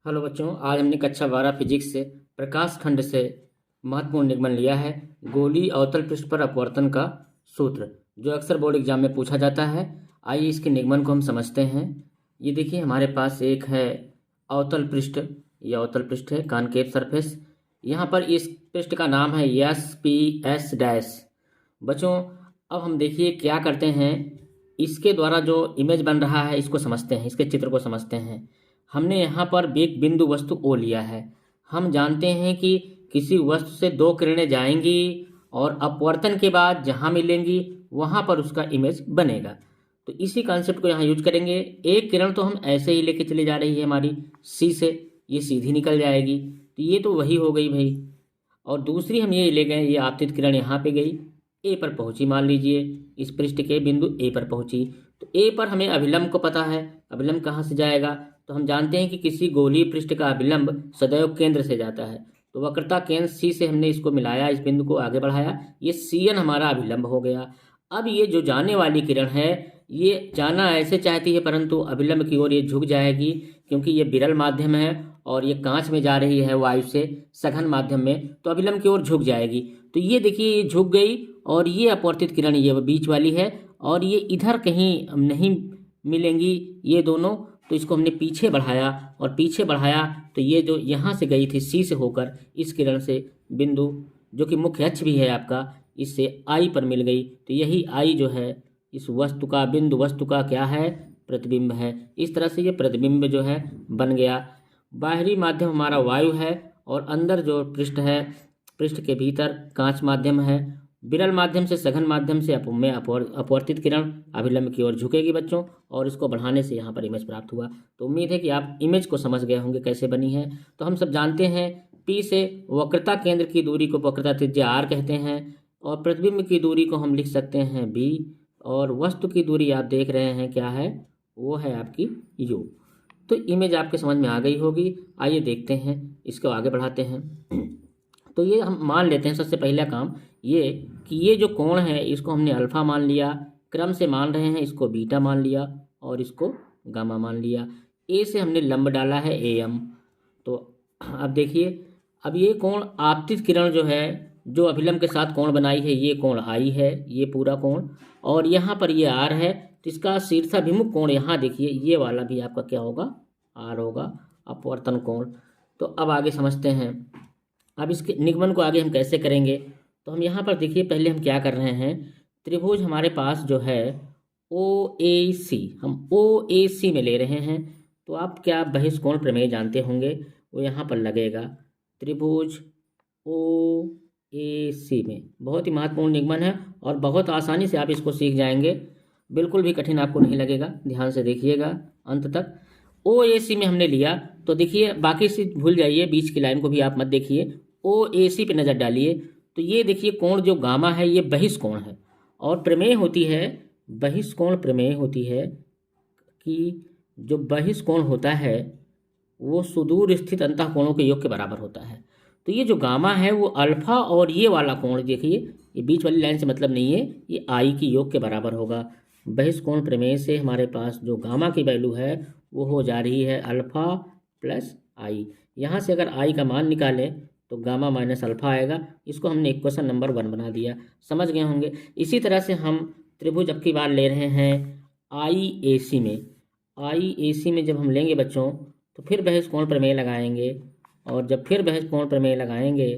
Hello बच्चों, आज हमने कक्षा 12 फिजिक्स से प्रकाश खंड से महत्वपूर्ण निगमन लिया है। गोलीय अवतल पृष्ठ पर अपवर्तन का सूत्र जो अक्सर बोर्ड एग्जाम में पूछा जाता है। आइए इसके निगमन को हम समझते हैं। ये देखिए, हमारे पास एक है अवतल पृष्ठ। यह अवतल पृष्ठ है, कॉनकेव सरफेस। यहाँ पर इस पृष्ठ का नाम है SPS डैश। बच्चों, अब हम देखिए क्या करते हैं। इसके द्वारा जो इमेज बन रहा है इसको समझते हैं, इसके चित्र को समझते हैं। हमने यहाँ पर एक बिंदु वस्तु O लिया है। हम जानते हैं कि किसी वस्तु से दो किरणें जाएंगी और अपवर्तन के बाद जहाँ मिलेंगी वहाँ पर उसका इमेज बनेगा। तो इसी कॉन्सेप्ट को यहाँ यूज करेंगे। एक किरण तो हम ऐसे ही लेके चली जा रही है हमारी C से, ये सीधी निकल जाएगी, तो ये तो वही हो गई भाई। और दूसरी हम ये ले गए, ये आपतित किरण यहाँ पे गई, A पर पहुंची, मान लीजिए इस पृष्ठ के बिंदु A पर पहुंची। तो A पर हमें अभिलंब को पता है, अभिलंब कहाँ से जाएगा, तो हम जानते हैं कि किसी गोलीय पृष्ठ का अभिलंब सदैव केंद्र से जाता है। तो वक्रता केंद्र C से हमने इसको मिलाया, इस बिंदु को आगे बढ़ाया, ये CN हमारा अभिलंब हो गया। अब ये जो जाने वाली किरण है ये जाना ऐसे चाहती है परंतु अभिलंब की ओर ये झुक जाएगी, क्योंकि ये विरल माध्यम है और ये कांच में जा रही है वायु से सघन माध्यम में, तो अभिलंब की ओर झुक जाएगी। तो ये देखिए, ये झुक गई और ये अपवर्तित किरण ये बीच वाली है और ये इधर कहीं नहीं मिलेंगी ये दोनों। तो इसको हमने पीछे बढ़ाया और पीछे बढ़ाया तो ये जो यहाँ से गई थी C से होकर इस किरण से बिंदु जो कि मुख्य अक्ष भी है आपका, इससे I पर मिल गई। तो यही I जो है इस वस्तु का, बिंदु वस्तु का क्या है, प्रतिबिंब है। इस तरह से ये प्रतिबिंब जो है बन गया। बाहरी माध्यम हमारा वायु है और अंदर जो पृष्ठ है, पृष्ठ के भीतर कांच माध्यम है। विरल माध्यम से सघन माध्यम से अपवर्तित किरण अभिलंब की ओर झुकेगी बच्चों, और इसको बढ़ाने से यहाँ पर इमेज प्राप्त हुआ। तो उम्मीद है कि आप इमेज को समझ गए होंगे कैसे बनी है। तो हम सब जानते हैं P से वक्रता केंद्र की दूरी को वक्रता त्रिज्या R कहते हैं और प्रतिबिंब की दूरी को हम लिख सकते हैं B, और वस्तु की दूरी आप देख रहे हैं क्या है, वो है आपकी U। तो इमेज आपके समझ में आ गई होगी। आइए देखते हैं, इसको आगे बढ़ाते हैं। तो ये हम मान लेते हैं, सबसे पहला काम ये कि ये जो कोण है इसको हमने अल्फा मान लिया, क्रम से मान रहे हैं, इसको बीटा मान लिया और इसको गामा मान लिया। ए से हमने लंब डाला है AM। तो अब देखिए, अब ये कोण आपतित किरण जो है जो अभिलंब के साथ कोण बनाई है, ये कोण I है, ये पूरा कोण, और यहाँ पर ये R है। तो इसका शीर्षाभिमुख कोण यहाँ देखिए, ये वाला भी आपका क्या होगा, R होगा, अपवर्तन कोण। तो अब आगे समझते हैं। अब इसके निगमन को आगे हम कैसे करेंगे, तो हम यहाँ पर देखिए, पहले हम क्या कर रहे हैं, त्रिभुज हमारे पास जो है OAC, हम OAC में ले रहे हैं। तो आप क्या बहिष्कोण प्रमेय जानते होंगे, वो यहाँ पर लगेगा। त्रिभुज OAC में बहुत ही महत्वपूर्ण निगमन है और बहुत आसानी से आप इसको सीख जाएंगे, बिल्कुल भी कठिन आपको नहीं लगेगा। ध्यान से देखिएगा अंत तक। OAC में हमने लिया तो देखिए, बाकी से भूल जाइए, बीच की लाइन को भी आप मत देखिए, OAC पे नज़र डालिए। तो ये देखिए, कोण जो गामा है ये बहिष्कोण है और प्रमेय होती है, बहिष्कोण प्रमेय होती है कि जो बहिष्कोण होता है वो सुदूर स्थित अंतःकोणों के योग के बराबर होता है। तो ये जो गामा है वो अल्फा और ये वाला कोण देखिए, ये बीच वाली लाइन से मतलब नहीं है, ये I की योग के बराबर होगा। बहिष्कोण प्रमेय से हमारे पास जो गामा की वैल्यू है वो हो जा रही है अल्फा प्लस I। यहाँ से अगर I का मान निकालें तो गामा माइनस अल्फा आएगा। इसको हमने इक्वेशन नंबर 1 बना दिया, समझ गए होंगे। इसी तरह से हम त्रिभुज अब की बार ले रहे हैं IAC में। IAC में जब हम लेंगे बच्चों तो फिर बहिष्कोण प्रमेय लगाएंगे, और जब फिर बहिष्कोण प्रमेय लगाएंगे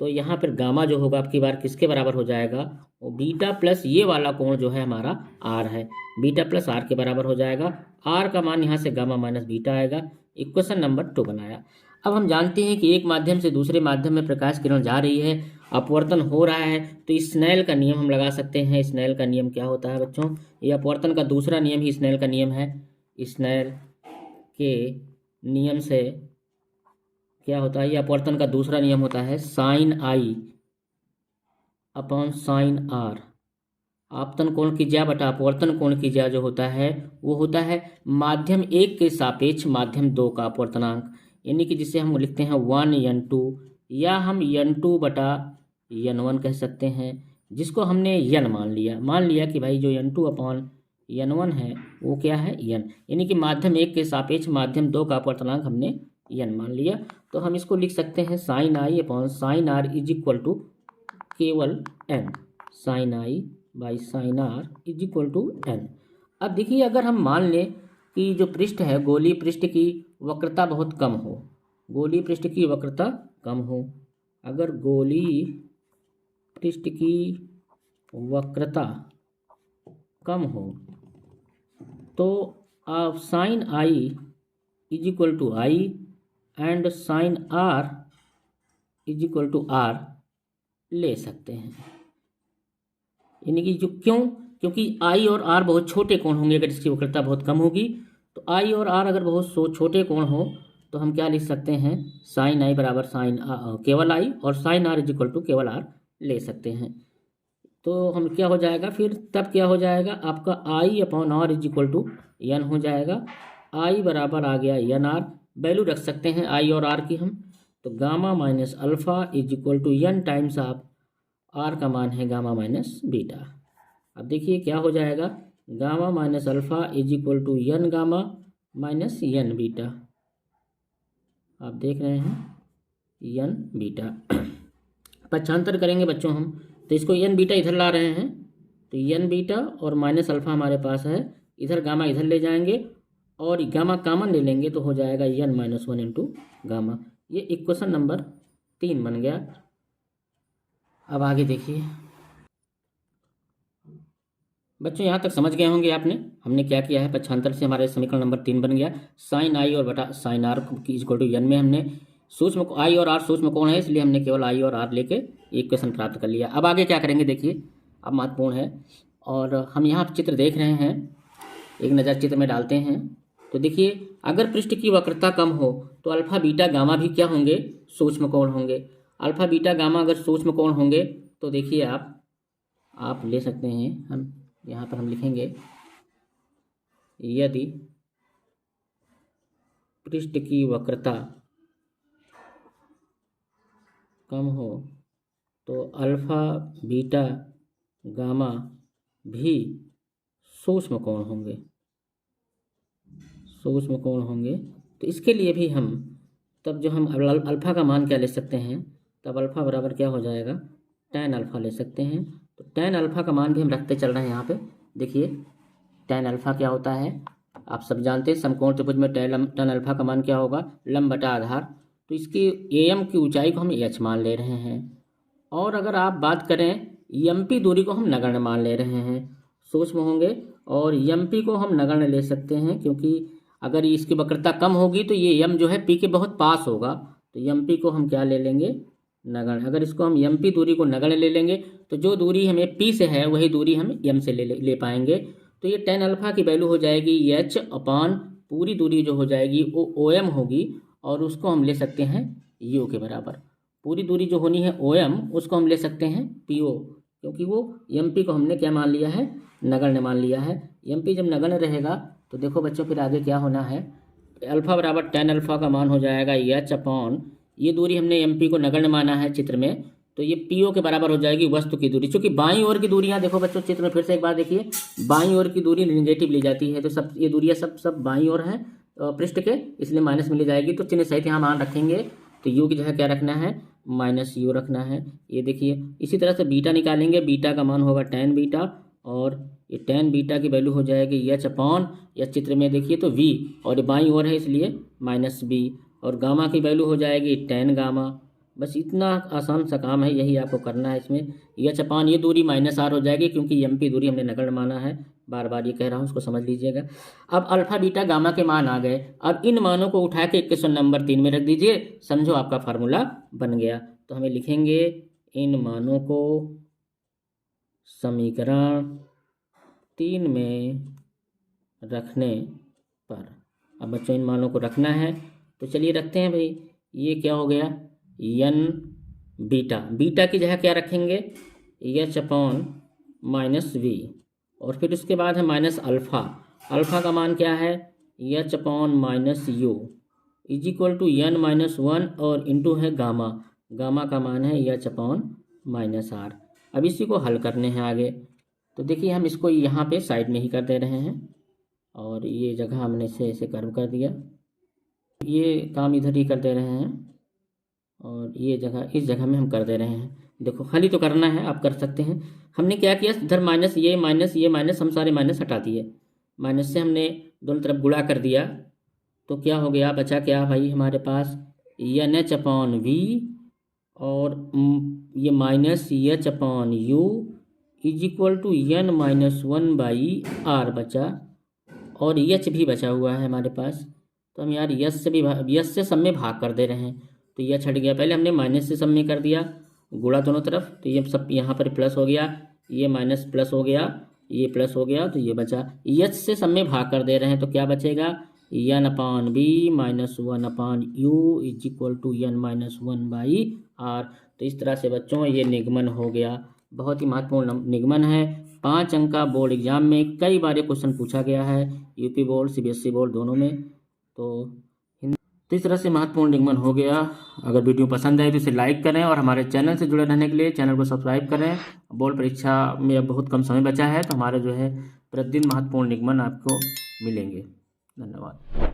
तो यहाँ पर गामा जो होगा अब की बार किसके बराबर हो जाएगा, वो बीटा प्लस ये वाला कोण जो है हमारा R है, बीटा प्लस R के बराबर हो जाएगा। R का मान यहाँ से गामा माइनस बीटा आएगा। इक्वेशन नंबर 2 बनाया। अब हम जानते हैं कि एक माध्यम से दूसरे माध्यम में प्रकाश किरण जा रही है, अपवर्तन हो रहा है, तो स्नेल का नियम हम लगा सकते हैं। स्नेल का नियम क्या होता है बच्चों, ये अपवर्तन का दूसरा नियम ही स्नेल का नियम है। स्नेल के नियम से क्या होता है, ये अपवर्तन का दूसरा नियम होता है sine I upon sine R। आपतन कोण की ज्या बटा अपवर्तन कोण की ज्या जो होता है वो होता है माध्यम 1 के सापेक्ष माध्यम 2 का अपवर्तनांक, यानी कि जिसे हम लिखते हैं 1n2, या हम n2 बटा n1 कह सकते हैं, जिसको हमने n मान लिया कि भाई जो n2 अपॉन n1 है वो क्या है n, यानी कि माध्यम 1 के सापेक्ष माध्यम 2 का अपवर्तनांक हमने n मान लिया। तो हम इसको लिख सकते हैं sine I upon sine R is equal to केवल n, sine I by sine R is equal to n। अब देखिए अगर हम मान लें कि जो पृष्ठ है गोलीय पृष्ठ की वक्रता बहुत कम हो, गोलीय पृष्ठ की वक्रता कम हो, अगर गोलीय पृष्ठ की वक्रता कम हो तो आप sine I is equal to I and sine R is equal to R ले सकते हैं। यानी कि जो क्योंकि आई और आर बहुत छोटे कोण होंगे, अगर इसकी वक्रता बहुत कम होगी तो आई और आर अगर बहुत छोटे कोण हो तो हम क्या लिख सकते हैं, साइन आई बराबर साइन केवल आई और sine R is equal to केवल आर ले सकते हैं। तो हम क्या हो जाएगा फिर, तब क्या हो जाएगा आपका I upon R is equal to N हो जाएगा। आई बराबर आ गया एन आर, वैल्यू रख सकते हैं आई और आर की हम, तो gamma minus alpha is equal to N times of R का मान है गामा माइनस बीटा। अब देखिए क्या हो जाएगा, gamma minus alpha is equal to N gamma minus N beta. आप देख रहे हैं एन बीटा। पक्षांतर करेंगे बच्चों हम, तो इसको एन बीटा इधर ला रहे हैं, तो एन बीटा और माइनस अल्फ़ा हमारे पास है, इधर गामा इधर ले जाएंगे और गामा कॉमन ले लेंगे तो हो जाएगा N minus one into gamma. ये इक्वेशन नंबर 3 बन गया। अब आगे देखिए बच्चों, यहाँ तक समझ गए होंगे आपने हमने क्या किया है। पक्षांतर से हमारे समीकरण नंबर 3 बन गया। साइन आई और बटा साइन आर की इक्वल टू एन में हमने सूक्ष्म आई और आर सूक्ष्म कोण है, इसलिए हमने केवल आई और आर लेके इक्वेशन प्राप्त कर लिया। अब आगे क्या करेंगे देखिए, अब महत्वपूर्ण है, और हम यहाँ चित्र देख रहे हैं, एक नज़र चित्र में डालते हैं। तो देखिए अगर पृष्ठ की वक्रता कम हो तो अल्फा बीटा गामा भी क्या होंगे, सूक्ष्म कोण होंगे। अल्फा बीटा गामा अगर सूक्ष्म कोण होंगे तो देखिए आप ले सकते हैं, हम यहाँ पर हम लिखेंगे यदि पृष्ठ की वक्रता कम हो तो अल्फा बीटा गामा भी सूक्ष्म कोण होंगे, सूक्ष्म कोण होंगे। तो इसके लिए भी हम तब जो हम अल्फा का मान क्या ले सकते हैं, तब अल्फा बराबर क्या हो जाएगा, tan अल्फा ले सकते हैं। तो tan अल्फा का मान भी हम रखते चल रहे हैं यहाँ पे। देखिए tan अल्फा क्या होता है, आप सब जानते हैं, समकोण त्रिभुज में tan अल्फा का मान क्या होगा, लंब बटा आधार। तो इसकी एम की ऊंचाई को हम एच मान ले रहे हैं, और अगर आप बात करें एमपी दूरी को हम नगण्य मान ले रहे हैं, सूक्ष्म होंगे। और एमपी को हम नगण्य ले सकते हैं, क्योंकि अगर इसकी वक्रता कम होगी तो ये एम जो है पी के बहुत पास होगा, तो एमपी को हम क्या ले लेंगे, नगण्य। अगर इसको हम एमपी दूरी को नगण्य ले लेंगे तो जो दूरी हमें पी से है वही दूरी हम एम से ले पाएंगे। तो ये tan अल्फा की वैल्यू हो जाएगी एच अपान पूरी दूरी जो हो जाएगी वो ओ एम होगी, और उसको हम ले सकते हैं यू के बराबर। पूरी दूरी जो होनी है ओ एम, उसको हम ले सकते हैं पी ओ, क्योंकि वो एम पी को हमने क्या मान लिया है, नगण्य मान लिया है। एम पी जब नगण्य रहेगा तो देखो बच्चों फिर आगे क्या होना है, अल्फा बराबर tan अल्फा का मान हो जाएगा एच अपॉन, ये दूरी हमने एम पी को नगण्य माना है चित्र में, तो ये पी ओ के बराबर हो जाएगी वस्तु की दूरी। चूंकि बाईं ओर की दूरियां देखो बच्चों चित्र में फिर से एक बार देखिए, बाईं ओर की दूरी निगेटिव ली जाती है, तो सब ये दूरियां सब बाईं ओर हैं पृष्ठ के, इसलिए माइनस में ली जाएगी। तो चिन्ह सहित यहाँ मान रखेंगे, तो यू की जगह क्या रखना है, माइनस यू रखना है। ये देखिए इसी तरह से बीटा निकालेंगे, बीटा का मान होगा tan बीटा, और ये tan बीटा की वैल्यू हो जाएगी एच अपॉन, या चित्र में देखिए तो v, और ये बाईं ओर है इसलिए माइनस बी, और गामा की वैल्यू हो जाएगी tan गामा। बस इतना आसान सा काम है, यही आपको करना है इसमें। एच अपॉन ये दूरी माइनस आर हो जाएगी, क्योंकि एम पी दूरी हमने नगण्य माना है, बार बार ये कह रहा हूँ, उसको समझ लीजिएगा। अब अल्फा बीटा गामा के मान आ गए, अब इन मानों को उठा के इक्वेशन नंबर 3 में रख दीजिए, समझो आपका फार्मूला बन गया। तो हमें लिखेंगे इन मानों को समीकरण 3 में रखने पर। अब बच्चों इन मानों को रखना है, तो चलिए रखते हैं भाई। ये क्या हो गया, एन बीटा, बीटा की जगह क्या रखेंगे, एच अपॉन माइनस वी, और फिर उसके बाद है माइनस अल्फ़ा, अल्फ़ा का मान क्या है, H upon minus U is equal to N minus one, और इंटू है गामा, गामा का मान है एच अपॉन माइनस आर। अब इसी को हल करने हैं आगे, तो देखिए हम इसको यहाँ पे साइड में ही कर दे रहे हैं, और ये जगह हमने इसे ऐसे कर्व कर दिया, ये काम इधर ही कर दे रहे हैं और ये जगह इस जगह में हम कर दे रहे हैं। देखो खाली तो करना है, आप कर सकते हैं। हमने क्या किया, इधर माइनस ये माइनस हम सारे माइनस हटा दिए। माइनस से हमने दोनों तरफ गुणा कर दिया तो क्या हो गया, बचा क्या भाई हमारे पास, एन एच अपॉन वी और ये minus H upon U is equal to N minus one by R बचा। और एच भी बचा हुआ है हमारे पास, तो हम यार यस से सब में भाग कर दे रहे हैं तो यह छट गया। पहले हमने माइनस से सब में कर दिया गुणा दोनों तरफ, तो ये सब यहाँ पर प्लस हो गया, ये माइनस प्लस हो गया, ये प्लस हो गया, तो ये बचा। एच से सब में भाग कर दे रहे हैं तो क्या बचेगा, N upon B minus one upon U is equal to N minus one by R. तो इस तरह से बच्चों ये निगमन हो गया। बहुत ही महत्वपूर्ण निगमन है। 5 अंक का बोर्ड एग्जाम में कई बार ये क्वेश्चन पूछा गया है, यूपी बोर्ड सीबीएसई बोर्ड दोनों में। तो इस तरह से महत्वपूर्ण निगमन हो गया। अगर वीडियो पसंद आए तो इसे लाइक करें और हमारे चैनल से जुड़े रहने के लिए चैनल को सब्सक्राइब करें। बोर्ड परीक्षा में अब बहुत कम समय बचा है तो हमारे जो है प्रतिदिन महत्वपूर्ण निगमन आपको मिलेंगे। धन्यवाद।